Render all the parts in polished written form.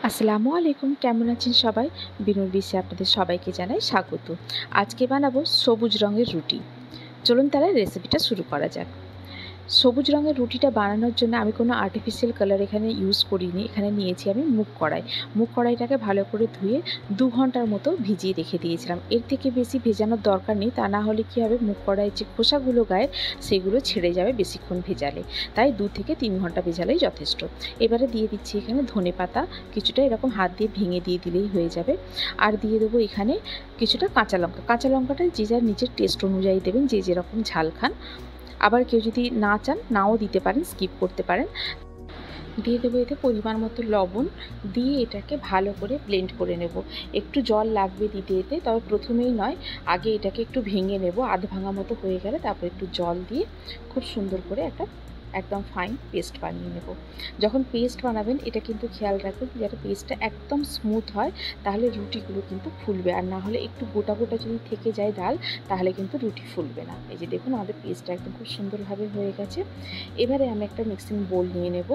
আসসালামু আলাইকুম, কেমন আছেন সবাই? বিনুর বিশ্বে আপনাদের সবাইকে জানাই স্বাগত। আজকে বানাবো সবুজ রঙের রুটি। চলুন তাহলে রেসিপিটা শুরু করা যাক। সবুজ রঙের রুটিটা বানানোর জন্য আমি কোনো আর্টিফিশিয়াল কালার এখানে ইউজ করিনি। এখানে নিয়েছি আমি মুগ কড়াই। মুগ কড়াইটাকে ভালো করে ধুয়ে 2 ঘন্টার মতো ভিজিয়ে রেখে দিয়েছিলাম। এর থেকে বেশি ভেজানোর দরকার নেই, তা না হলে কী হবে, মুগ কড়াইয়ের যে খোসাগুলো গায়ে সেগুলো ছেড়ে যাবে বেশিক্ষণ ভেজালে। তাই 2 থেকে 3 ঘন্টা ভেজালেই যথেষ্ট। এবারে দিয়ে দিচ্ছি এখানে ধনেপাতা, কিছুটা এরকম হাত দিয়ে ভেঙে দিয়ে দিলেই হয়ে যাবে। আর দিয়ে দেবো এখানে কিছুটা কাঁচা লঙ্কা। কাঁচা লঙ্কাটা যে যার নিজের টেস্ট অনুযায়ী দেবেন, যে যেরকম ঝাল খান। আবার কেউ যদি না চান নাও দিতে পারেন, স্কিপ করতে পারেন। দিয়ে দেবো এতে পরিমাণ মতো লবণ, দিয়ে এটাকে ভালো করে ব্লেন্ড করে নেব। একটু জল লাগবে দিতে এতে, তবে প্রথমেই নয়, আগে এটাকে একটু ভেঙে নেব। আধ ভাঙা মতো হয়ে গেলে তারপর একটু জল দিয়ে খুব সুন্দর করে একটা একদম ফাইন পেস্ট বানিয়ে নেব। যখন পেস্ট বানাবেন এটা কিন্তু খেয়াল রাখবেন যাতে পেস্টটা একদম স্মুথ হয়, তাহলে রুটিগুলো কিন্তু ফুলবে। আর না হলে একটু গোটা গোটা যদি থেকে যায় ডাল, তাহলে কিন্তু রুটি ফুলবে না। এই যে দেখুন আমাদের পেস্টটা একদম খুব সুন্দরভাবে হয়ে গেছে। এবারে আমি একটা মিক্সিং বোল নিয়ে নেব।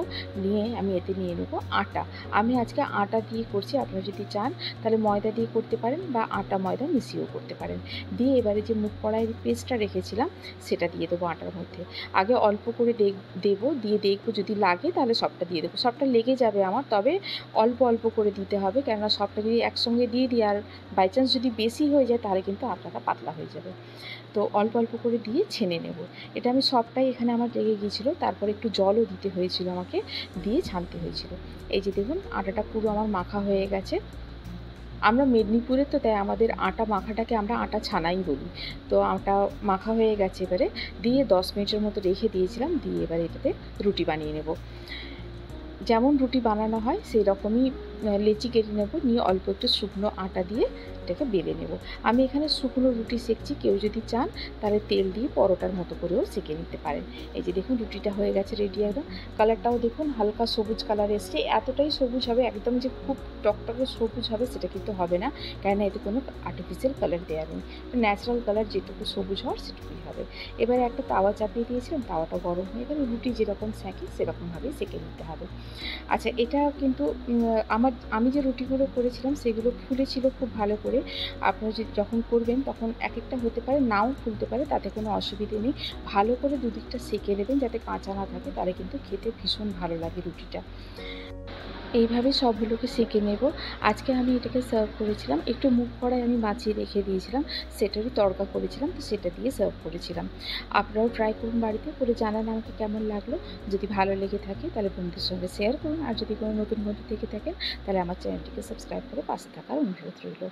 নিয়ে আমি এতে নিয়ে নেব আটা। আমি আজকে আটা দিয়ে করছি, আপনারা যদি চান তাহলে ময়দা দিয়ে করতে পারেন বা আটা ময়দা মিশিয়েও করতে পারেন। দিয়ে এবারে যে মুগ কড়াইয়ের পেস্টটা রেখেছিলাম সেটা দিয়ে দেবো আটার মধ্যে। আগে অল্প করে দেবো, দিয়ে দেখবো যদি লাগে তাহলে সবটা দিয়ে দেবো। সবটা লেগে যাবে আমার, তবে অল্প অল্প করে দিতে হবে, কেননা সবটা যদি একসঙ্গে দিয়ে দিই আর বাই চান্স যদি বেশি হয়ে যায় তাহলে কিন্তু আটাটা পাতলা হয়ে যাবে। তো অল্প অল্প করে দিয়ে ছেনে নেব। এটা আমি সবটাই এখানে আমার লেগে গিয়েছিলো, তারপর একটু জলও দিতে হয়েছিল আমাকে, দিয়ে ছানতে হয়েছিল। এই যে দেখুন আটাটা পুরো আমার মাখা হয়ে গেছে। আমরা মেদিনীপুরে তো, তাই আমাদের আটা মাখাটাকে আমরা আটা ছানাই বলি। তো আটা মাখা হয়ে গেছে, এবারে দিয়ে 10 মিনিটের মতো রেখে দিয়েছিলাম। দিয়ে এবারে এটাতে রুটি বানিয়ে নেব। যেমন রুটি বানানো হয় সেই রকমই লেচি কেটে নেব, নিয়ে অল্প একটু শুকনো আটা দিয়ে এটাকে বেলে নেব। আমি এখানে শুকনো রুটি সেঁকছি, কেউ যদি চান তাহলে তেল দিয়ে পরোটার মতো করেও সেঁকে নিতে পারেন। এই যে দেখুন রুটিটা হয়ে গেছে রেডি একদম। কালারটাও দেখুন হালকা সবুজ কালার এসছে। এতটাই সবুজ হবে, একদম যে খুব টকটকে সবুজ হবে সেটা কিন্তু হবে না, কেননা এতে কোনো আর্টিফিশিয়াল কালার দেওয়া নেই। ন্যাচারাল কালার যেটুকু সবুজ হওয়ার সেটুকুই হবে। এবারে একটা তাওয়া চাপিয়ে দিয়েছিলাম, তাওয়াটা গরম হয়ে গেলে রুটি যেরকম সেঁকে সেরকমভাবেই সেঁকে নিতে হবে। আচ্ছা, এটা কিন্তু আমি যে রুটিগুলো করেছিলাম সেগুলো ফুলেছিল খুব ভালো করে। আপনারা যখন করবেন তখন এক একটা হতে পারে নাও ফুলতে পারে, তাতে কোনো অসুবিধে নেই। ভালো করে দুদিকটা সেঁকে নেবেন যাতে কাঁচা না থাকে, তাহলে কিন্তু খেতে ভীষণ ভালো লাগে রুটিটা। এইভাবে সবগুলোকে সেঁকে নেব। আজকে আমি এটাকে সার্ভ করেছিলাম, একটু মুগ কড়াই আমি বাঁচিয়ে রেখে দিয়েছিলাম, সেটারই তড়কা করেছিলাম, তো সেটা দিয়ে সার্ভ করেছিলাম। আপনারাও ট্রাই করুন বাড়িতে, করে জানান আমাকে কেমন লাগলো। যদি ভালো লেগে থাকে তাহলে বন্ধুদের সঙ্গে শেয়ার করুন, আর যদি কোনো নতুন বন্ধু থেকে থাকেন তাহলে আমার চ্যানেলটিকে সাবস্ক্রাইব করে পাশে থাকার অনুরোধ রইল।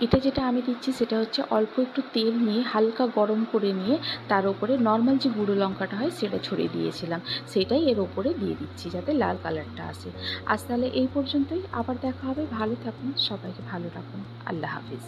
এটা যেটা আমি দিচ্ছি সেটা হচ্ছে অল্প একটু তেল নিয়ে হালকা গরম করে নিয়ে তার উপরে নর্মাল যে গুঁড়ো লঙ্কাটা হয় সেটা ছড়িয়ে দিয়েছিলাম, সেটাই এর ওপরে দিয়ে দিচ্ছি যাতে লাল কালারটা আসে। আজ তাহলে এই পর্যন্তই, আবার দেখা হবে। ভালো থাকুন, সবাইকে ভালো রাখুন। আল্লাহ হাফিজ।